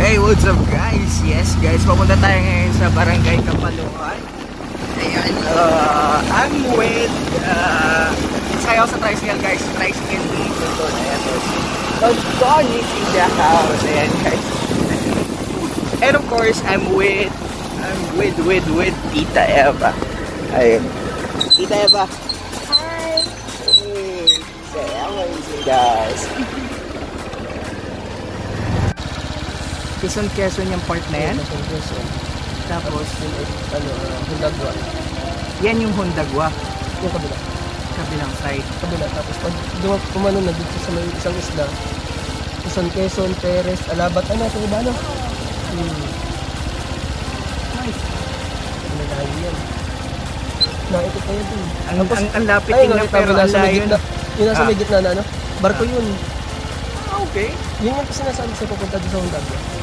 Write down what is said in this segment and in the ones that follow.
Hey, what's up guys? Yes guys, papunta tayo ngayon sa Barangay Kapalungan. Ayan, I'm with sayaw sa tricycle guys. Tricycle dito doon. Ayan doon. Tonic in the house. Ayan guys. And of course, I'm with Tita Eva. Ayan. Tita Eva. Hi. Hey, amazing guys. Quezon yung part na yan? Quezon. Tapos, Hundagwa. Yan yung Hundagwa? Yung kabila. Kabilang side? Kabila. Tapos pag pumano na dito sa may isang isla, Quezon, Perez, Alabat, ano, ito iba, no? Nice. Ano na yan? Ito pa yan din. Ang lapit din na pero ang layo na. Yung nasa may gitna na, ano? Barko yun. Okay. Yun yung sinasabi sa pupunta dito sa Hundagwa.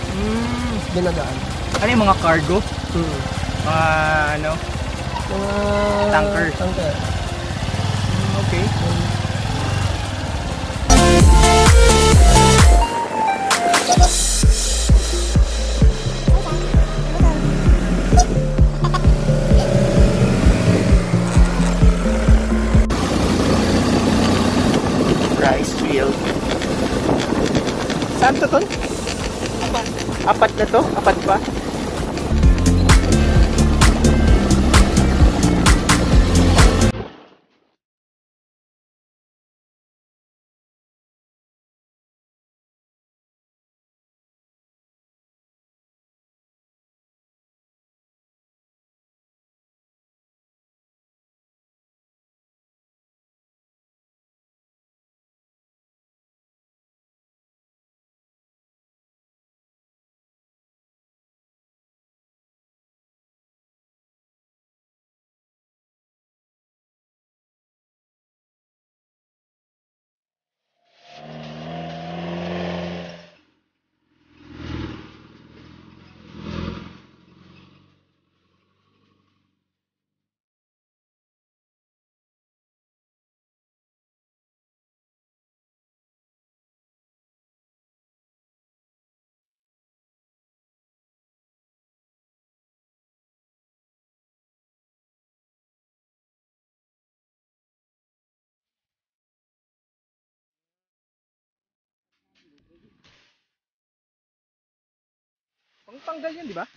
Dinadaan. Ano yung mga cargo? Mga ano? Mga tanker. Okay. Rice field. Saan to ton? Apat na to? Apat pa? Pangtanggal yan, di ba?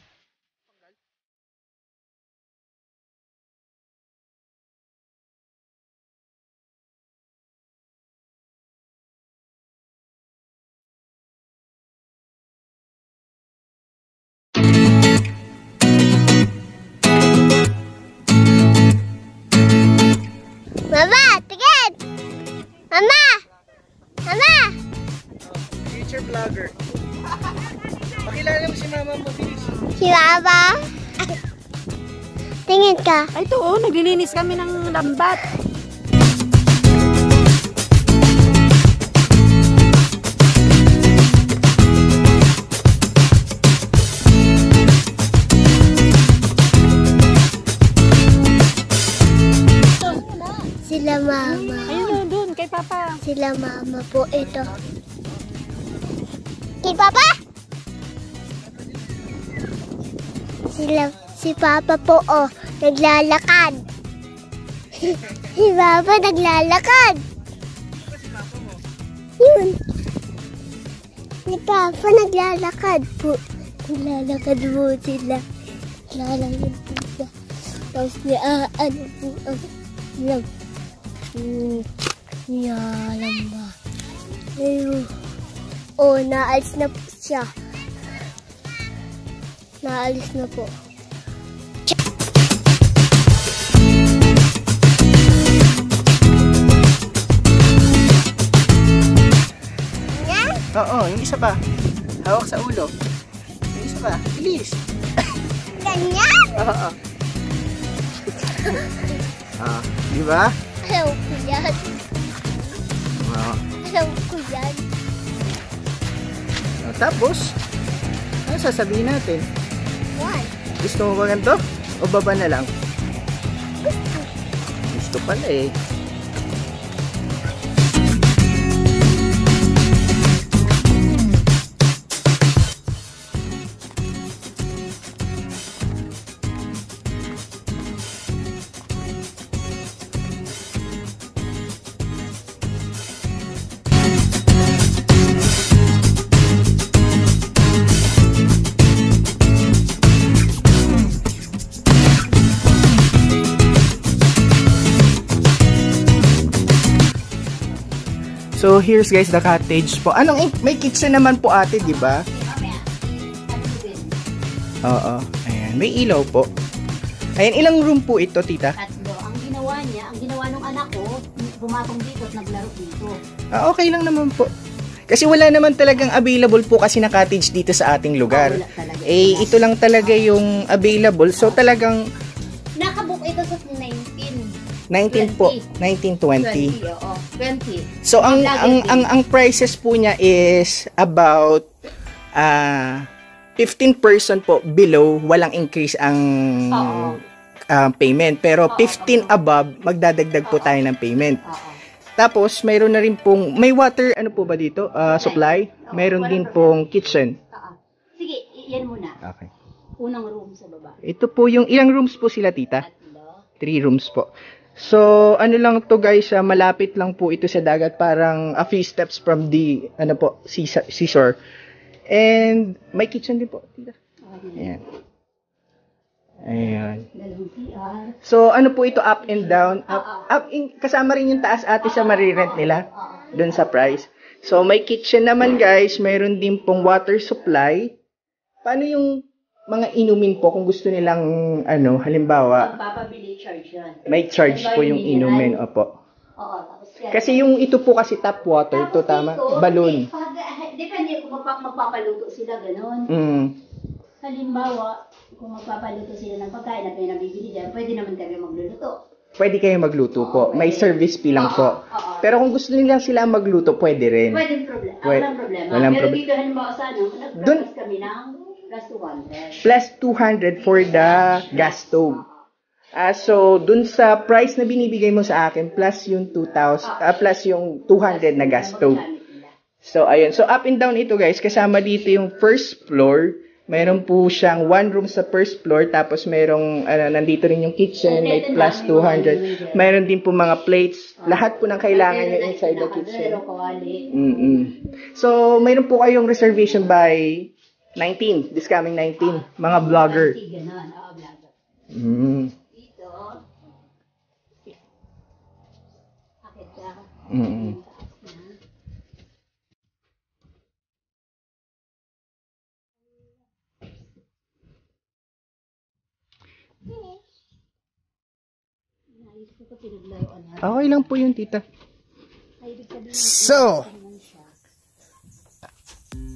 Mama, tingin! Mama! Mama! Future vlogger. Pakilala mo si mama mo, bilis. Si Mama? Tingin ka. Ay, ito oh, naglilinis kami ng lambat. Sila Mama. Ayun doon, kay Papa. Sila Mama po ito. Kay Papa? Si Papa po, oh, naglalakad. Si Papa naglalakad. Yun. Si Papa naglalakad po. Naglalakad po sila. Naglalakad po sila. Tapos ano po ang lang. Alam ba? Ayun. Oh, naalis na po siya. Naalis na po. Oo, yung isa pa. Hawak sa ulo. Yung isa pa. Bilis. Ganyan? Oo. Di ba? Ayaw ko yan. Oo. Ayaw ko yan. Tapos, ano sasabihin natin? What? Gusto mo ba ganito? O baba na lang? Gusto. Gusto pala eh. So, here's guys the cottage po. May kitchen naman po ate, di ba? Oo. Ayan, may ilaw po. Ayan, ilang room po ito, tita? 3. Ang ginawa ng anak ko, pumatong dito at naglaro dito. Okay lang naman po. Kasi wala naman talagang available po kasi na cottage dito sa ating lugar. Ito lang talaga yung available. So, talagang... Nakabook ito sa 19 po. 1920. 20, oo. 20. So ang prices po niya is about 15% po below, walang increase ang payment. Pero 15 above, magdadagdag po tayo ng payment. Tapos mayroon na rin pong may water po ba dito? Supply. Mayroon din pong kitchen. Sige, yan muna. Okay. Unang room sa baba. Ito po yung ilang rooms po sila, tita? 3 rooms po. So, lang to guys, malapit lang po ito sa dagat, parang a few steps from the, seashore. And, may kitchen din po. Ayan. Ayan. So, po ito, up and down. Kasama rin yung taas ate sa marirent nila, dun sa price. So, may kitchen naman guys, mayroon din pong water supply. Paano yung mga inumin po kung gusto nilang halimbawa Magpapabili charge yan. may charge po yung inumin, opo. Kasi yung ito po kasi tap water, ito tama, balloon. Depende kung magpapaluto sila gano'n. Halimbawa, kung magpapaluto sila ng pagkain at may nabibili dyan, pwede naman kami magluluto. Pwede kayo magluto po. May service fee lang po. Pero kung gusto nila sila magluto, pwede rin. Pwede problema. Walang problema. Pero dito halimbawa sa nag-practice kami ng plus 200. Plus 200 for the gas stove. So, dun sa price na binibigay mo sa akin, plus yung 2,000, plus yung 200 na gas stove. So, ayun. So, up and down ito guys. Kasama dito yung first floor. Mayroon po siyang 1 room sa first floor. Tapos mayroong, nandito rin yung kitchen. May plus 200. Mayroon din po mga plates. Lahat po ng kailangan nyo inside the kitchen. So, mayroon po kayong reservation by 19. This coming 19. Mga vlogger. Dito. Akit ka. Okay lang po yun, tita. So,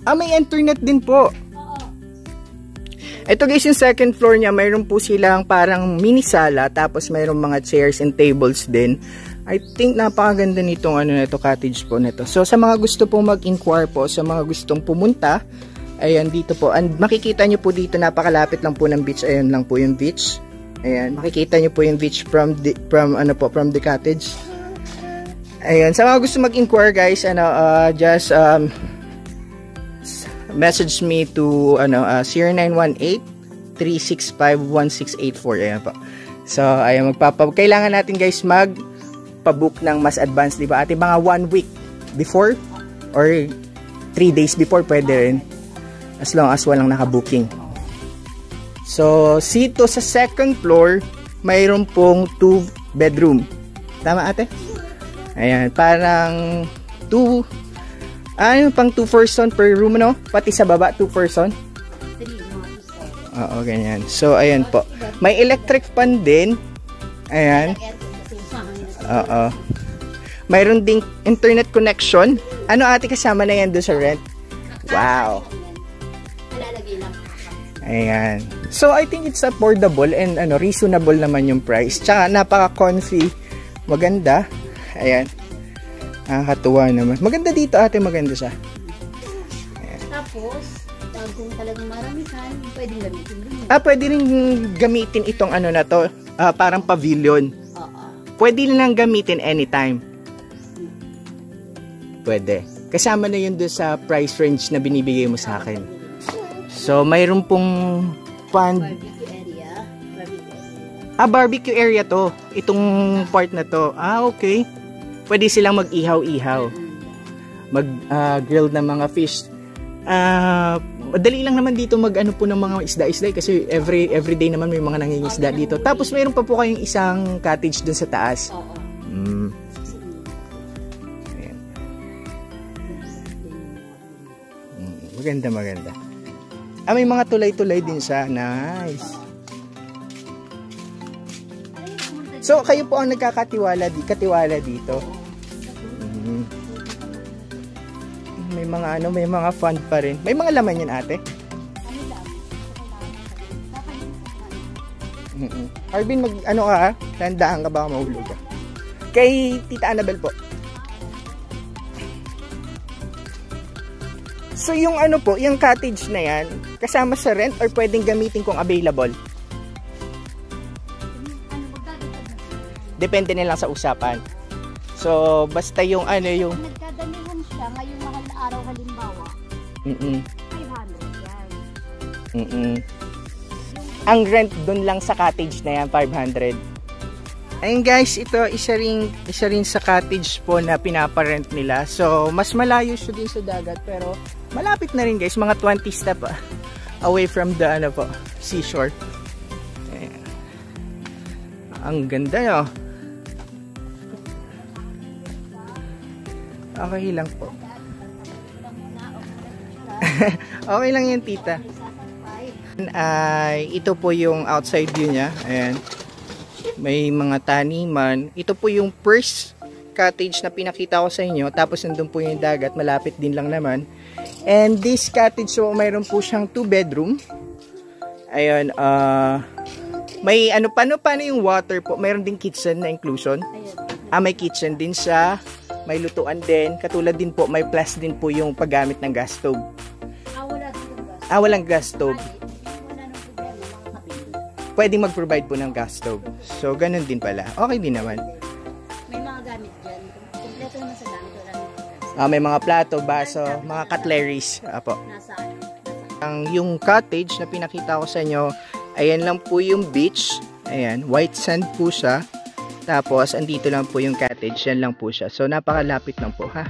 may internet din po. Ito guys, yung second floor niya, mayroon po silang parang mini sala, tapos mayroon mga chairs and tables din. I think napakaganda nitong cottage po nito. So, sa mga gusto pong mag-inquire po, sa mga gustong pumunta, ayan, dito po. And makikita nyo po dito, napakalapit lang po ng beach. Ayan lang po yung beach. Ayan, makikita nyo po yung beach from the cottage. Ayan, sa mga gusto mag-inquire guys, just message me to 0918-365-1684. Ayan po. So, ayan, kailangan natin guys magpa-book ng mas advance, di ba? Ate, mga 1 week before or 3 days before pwede rin. As long as walang naka-booking. So, dito sa second floor, mayroon pong 2 bedroom. Tama ate? Ayan, parang 2 pang 2 person per room, no? Pati sa baba, 2 person. 3. Oo, ganyan. So, ayan po. May electric fan din. Ayan. Oo. Mayroon ding internet connection. Ate, kasama na yan doon sa rent? Wow. Ayan. So, I think it's affordable and reasonable naman yung price. Tsaka, napaka-comfy. Maganda. Ayan. Nakakatuwa naman. Maganda dito, ate. Maganda siya. Ayan. Tapos, kung talagang maramihan, pwedeng gamitin din. Pwede rin gamitin itong na to. Parang pavilion. Pwede lang gamitin anytime. Pwede. Kasama na yun doon sa price range na binibigay mo sa akin. So, mayroon pong Barbecue area. Barbecue area to. Itong part na to. Okay. Pwede silang mag-ihaw-ihaw. Mag-grill ng mga fish. Madali lang naman dito po ng mga isda-isda kasi every day naman may mga nangingisda dito. Tapos mayroon pa po kayong isang cottage dun sa taas. Maganda, maganda. May mga tulay-tulay din siya. Nice. So, kayo po ang nagkakatiwala dito. May mga fun pa rin. May mga laman yan, ate? Arvin, tandaan ka ba mahulog ka? Kay Tita Annabel po. So yung yung cottage na yan, kasama sa rent or pwedeng gamitin kung available? Depende na lang sa usapan. So basta yung nagkadamihan siya ngayong mahal na araw halimbawa. 500 yan. Ang rent dun lang sa cottage na yan, 500. Ayun guys, ito isa rin sa cottage po na pinaparent nila. So, mas malayo siya din sa dagat pero malapit na rin guys, mga 20 step away from the seashore. Ayan. Ang ganda no. Okay lang po. Okay lang yan, tita. Ito po yung outside view niya. Ayan. May mga taniman. Ito po yung first cottage na pinakita ko sa inyo. Tapos nandun po yung dagat. Malapit din lang naman. And this cottage, so mayroon po siyang 2 bedroom. Ayan. May paano yung water po? Mayroon din kitchen na inclusion. May kitchen din siya. May lutuan din. Katulad din po, may plus din po yung paggamit ng gas stove. Walang gas stove. Pwedeng mag-provide po ng gas stove. So, ganun din pala. Okay din naman. May mga gamit dyan. Kompleto naman sa gamit. May mga plato, baso, mga cutleries. Apo. Yung cottage na pinakita ko sa inyo, ayan lang po yung beach. Ayan, white sand po siya. Tapos, andito lang po yung cottage. Yan lang po siya. So, napakalapit lang po, ha?